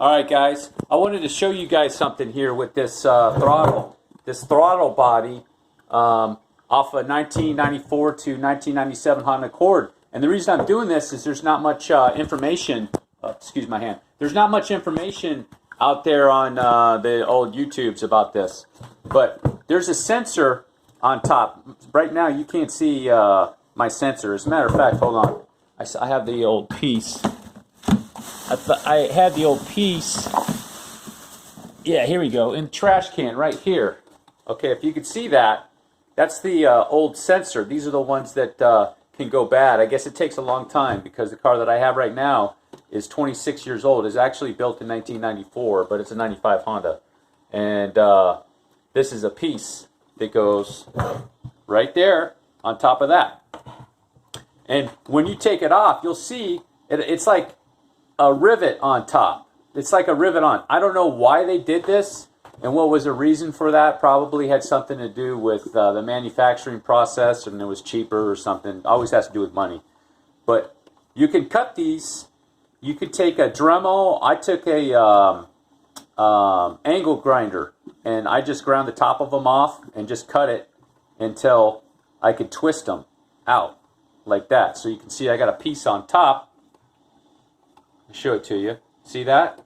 Alright guys, I wanted to show you guys something here with this throttle. This throttle body off a 1994 to 1997 Honda Accord. And the reason I'm doing this is there's not much information, excuse my hand, there's not much information out there on the old YouTubes about this. But there's a sensor on top. Right now you can't see my sensor. As a matter of fact, hold on. I have the old piece. I had the old piece, yeah, here we go, in the trash can right here. Okay, if you can see that, that's the old sensor. These are the ones that can go bad. I guess it takes a long time because the car that I have right now is 26 years old. It's actually built in 1994, but it's a 95 Honda. And this is a piece that goes right there on top of that. And when you take it off, you'll see it's like a rivet on top. It's like a rivet on. I don't know why they did this and what was the reason for that. Probably had something to do with the manufacturing process, and it was cheaper or something. Always has to do with money. But you can cut these. You could take a Dremel. I took a angle grinder, and I just ground the top of them off and just cut it until I could twist them out like that. So you can see I got a piece on top. I'll show it to you. See that?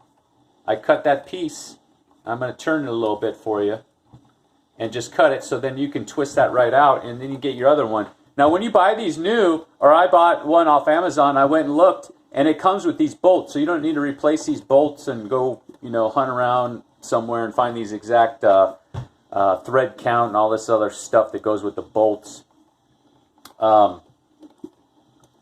I cut that piece. I'm going to turn it a little bit for you and just cut it so then you can twist that right out and then you get your other one. Now when you buy these new, or I bought one off Amazon, I went and looked and it comes with these bolts, so you don't need to replace these bolts and go, you know, hunt around somewhere and find these exact thread count and all this other stuff that goes with the bolts.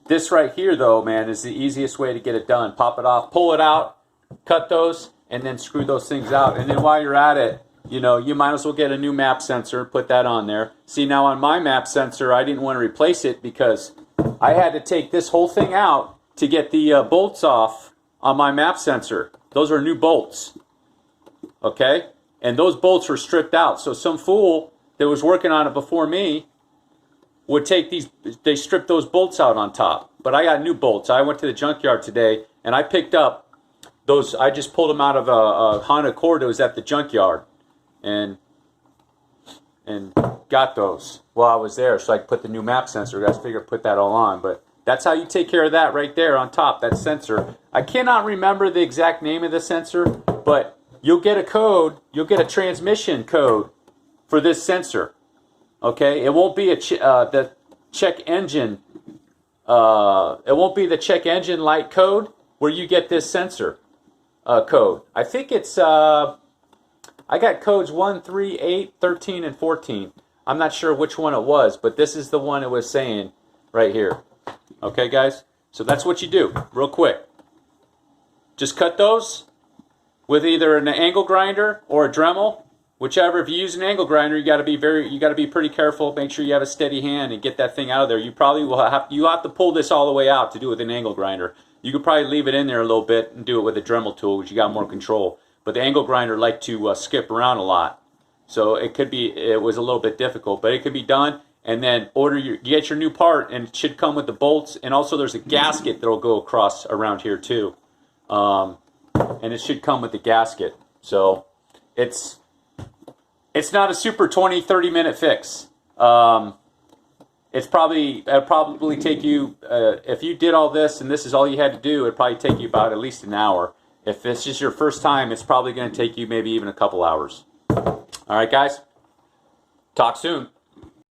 This right here, though, man, is the easiest way to get it done. Pop it off, pull it out, cut those, and then screw those things out. And then while you're at it, you know, you might as well get a new map sensor, put that on there. See, now on my map sensor, I didn't want to replace it because I had to take this whole thing out to get the bolts off on my map sensor. Those are new bolts, okay? And those bolts were stripped out. So some fool that was working on it before me would take these, they stripped those bolts out on top. But I got new bolts. I went to the junkyard today and I picked up those. I just pulled them out of a Honda Accord that was at the junkyard and got those while I was there so I could put the new map sensor. I figured put that all on. But that's how you take care of that right there on top, that sensor. I cannot remember the exact name of the sensor, but you'll get a code, you'll get a transmission code for this sensor. Okay, it won't be the check engine. It won't be the check engine light code where you get this sensor code. I think it's. I got codes 1, 3, 8, 13, and 14. I'm not sure which one it was, but this is the one it was saying right here. Okay, guys. So that's what you do, real quick. Just cut those with either an angle grinder or a Dremel. Whichever. If you use an angle grinder, you got to be pretty careful. Make sure you have a steady hand and get that thing out of there. You probably will have to pull this all the way out to do it with an angle grinder. You could probably leave it in there a little bit and do it with a Dremel tool, which you got more control. But the angle grinder like to skip around a lot, so it was a little bit difficult, but it could be done. And then you get your new part, and it should come with the bolts. And also there's a gasket that'll go across around here too, and it should come with the gasket. So it's not a super 20-30 minute fix. It'll probably take you, if you did all this and this is all you had to do, it'd probably take you about at least an hour. If it's just your first time, it's probably going to take you maybe even a couple hours. All right, guys. Talk soon.